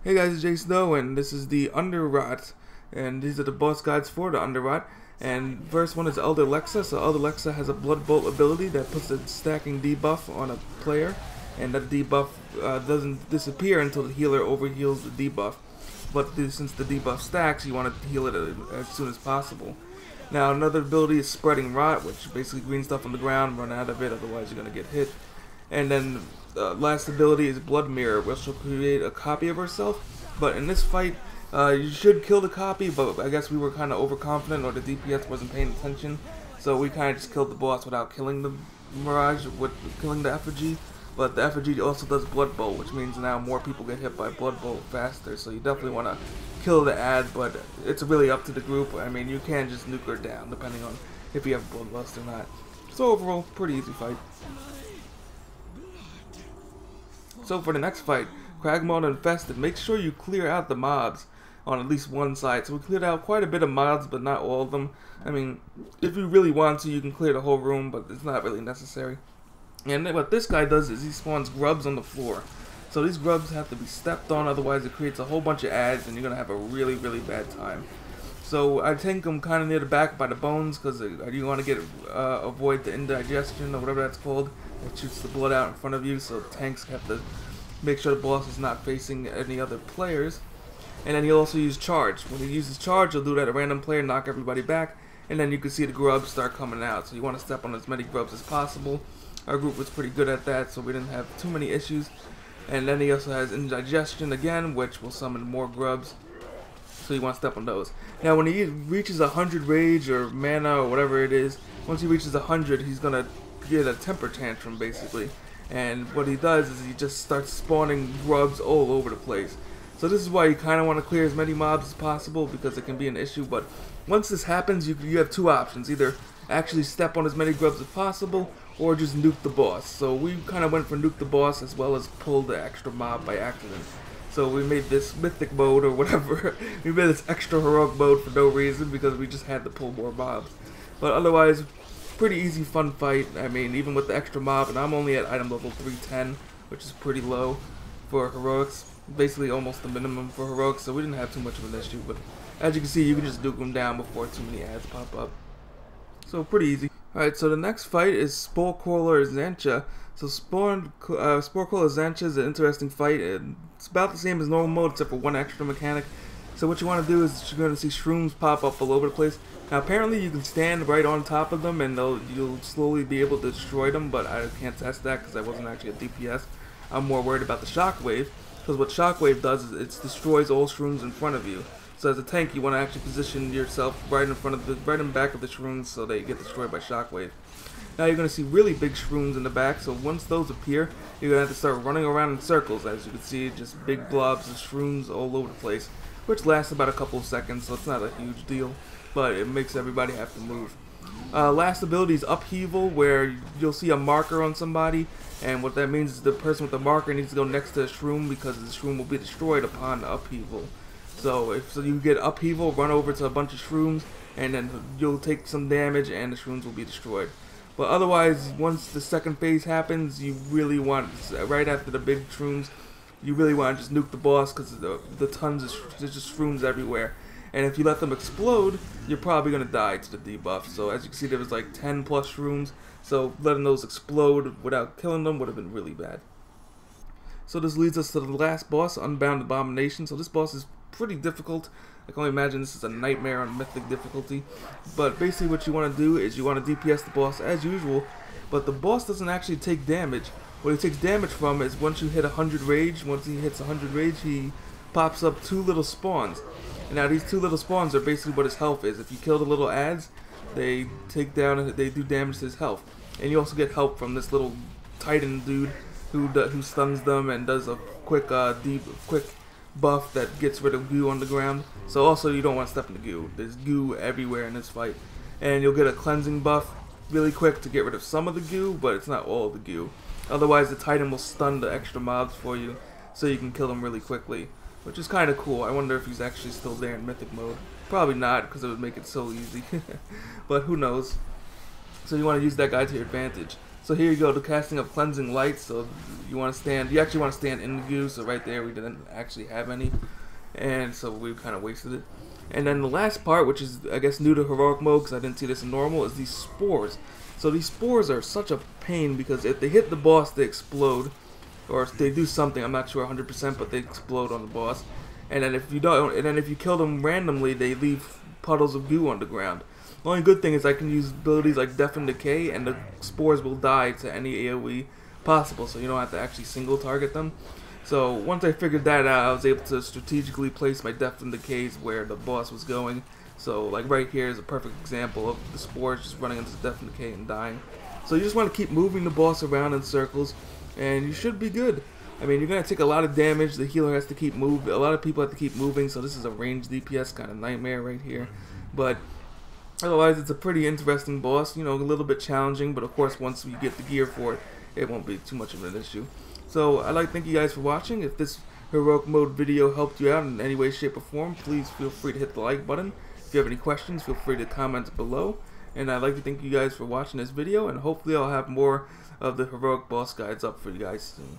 Hey guys, it's Jsnow, and this is the Underrot, and these are the boss guides for the Underrot. And first one is Elder Lexa. So Elder Lexa has a Blood Bolt ability that puts a stacking debuff on a player, and that debuff doesn't disappear until the healer overheals the debuff. But since the debuff stacks, you want to heal it as soon as possible. Now another ability is Spreading Rot, which basically green stuff on the ground, run out of it, otherwise you're going to get hit. And then last ability is Blood Mirror, which will create a copy of herself. But in this fight, you should kill the copy, but I guess we were kind of overconfident, or the DPS wasn't paying attention. So we kind of just killed the boss without killing the Mirage, with killing the effigy. But the effigy also does Blood Bolt, which means now more people get hit by Blood Bolt faster. So you definitely want to kill the ad, but it's really up to the group. I mean, you can just nuke her down, depending on if you have Bloodlust or not. So overall, pretty easy fight. So for the next fight, Cragmaw Infested, make sure you clear out the mobs on at least one side. So we cleared out quite a bit of mobs, but not all of them. I mean, if you really want to, you can clear the whole room, but it's not really necessary. And what this guy does is he spawns grubs on the floor. So these grubs have to be stepped on, otherwise it creates a whole bunch of ads, and you're going to have a really, really bad time. So I tank him kind of near the back by the bones, because you want to get avoid the indigestion, or whatever that's called. It shoots the blood out in front of you, so tanks have to make sure the boss is not facing any other players. And then he'll also use Charge. When he uses Charge, he'll do that at a random player, knock everybody back, and then you can see the grubs start coming out. So you want to step on as many grubs as possible. Our group was pretty good at that, so we didn't have too many issues. And then he also has Indigestion again, which will summon more grubs. So you want to step on those. Now when he reaches 100 rage or mana or whatever it is, once he reaches 100, he's going to get a temper tantrum basically. And what he does is he just starts spawning grubs all over the place. So this is why you kind of want to clear as many mobs as possible, because it can be an issue. But once this happens, you have two options. Either actually step on as many grubs as possible, or just nuke the boss. So we kind of went for nuke the boss as well as pull the extra mob by accident. So we made this mythic mode or whatever. We made this extra heroic mode for no reason, because we just had to pull more mobs. But otherwise, pretty easy fun fight. I mean, even with the extra mob, and I'm only at item level 310, which is pretty low for heroics. Basically almost the minimum for heroics, so we didn't have too much of an issue. But as you can see, you can just nuke them down before too many ads pop up. So pretty easy. Alright, so the next fight is Spore Crawler Ancha. So Spore Crawler Ancha is an interesting fight. It's about the same as normal mode, except for one extra mechanic. So what you want to do is you're going to see shrooms pop up all over the place. Now apparently you can stand right on top of them and you'll slowly be able to destroy them, but I can't test that because I wasn't actually a DPS. I'm more worried about the shockwave, because what shockwave does is it destroys all shrooms in front of you. So as a tank, you want to actually position yourself right in front of right in back of the shrooms so they get destroyed by shockwave. Now you're going to see really big shrooms in the back, so once those appear, you're going to have to start running around in circles. As you can see, just big blobs of shrooms all over the place, which lasts about a couple of seconds, so it's not a huge deal, but it makes everybody have to move. Last ability is Upheaval, where you'll see a marker on somebody, and what that means is the person with the marker needs to go next to a shroom, because the shroom will be destroyed upon the upheaval. So if you get Upheaval, run over to a bunch of shrooms, and then you'll take some damage and the shrooms will be destroyed. But otherwise, once the second phase happens, you really want, right after the big shrooms, you really want to just nuke the boss, because the tons of there's just shrooms everywhere. And if you let them explode, you're probably going to die to the debuff. So as you can see, there was like 10 plus shrooms, so letting those explode without killing them would have been really bad. So this leads us to the last boss, Unbound Abomination. So this boss is pretty difficult. I can only imagine this is a nightmare on mythic difficulty. But basically what you want to do is you want to DPS the boss as usual, but the boss doesn't actually take damage. What he takes damage from is once you hit 100 rage, once he hits 100 rage, he pops up 2 little spawns. And now these 2 little spawns are basically what his health is. If you kill the little ads, they take down, they do damage to his health. And you also get help from this little Titan dude who stuns them and does a quick quick buff that gets rid of goo on the ground. So also you don't want to step in the goo. There's goo everywhere in this fight. And you'll get a cleansing buff really quick to get rid of some of the goo, but it's not all of the goo. Otherwise the Titan will stun the extra mobs for you, so you can kill them really quickly, which is kind of cool. I wonder if he's actually still there in mythic mode. Probably not, because it would make it so easy. But who knows. So you want to use that guy to your advantage. So here you go, the casting of cleansing light. So you actually want to stand in the goo. So right there, we didn't actually have any, and so we kind of wasted it. And then the last part, which is I guess new to heroic mode because I didn't see this in normal, is these spores. So these spores are such a pain because if they hit the boss, they explode, or they do something. I'm not sure 100%, but they explode on the boss. And then if you kill them randomly, they leave puddles of goo on the ground. The only good thing is I can use abilities like Death and Decay, and the spores will die to any AoE possible, so you don't have to actually single target them. So once I figured that out, I was able to strategically place my Death and Decays where the boss was going. So like right here is a perfect example of the spores just running into Death and Decay and dying. So you just want to keep moving the boss around in circles, and you should be good. I mean, you're going to take a lot of damage. The healer has to keep moving. A lot of people have to keep moving, so this is a ranged DPS kind of nightmare right here. But otherwise, it's a pretty interesting boss. You know, a little bit challenging, but of course, once you get the gear for it, it won't be too much of an issue. So I'd like to thank you guys for watching. If this heroic mode video helped you out in any way, shape, or form, please feel free to hit the like button. If you have any questions, feel free to comment below. And I'd like to thank you guys for watching this video, and hopefully I'll have more of the heroic boss guides up for you guys soon.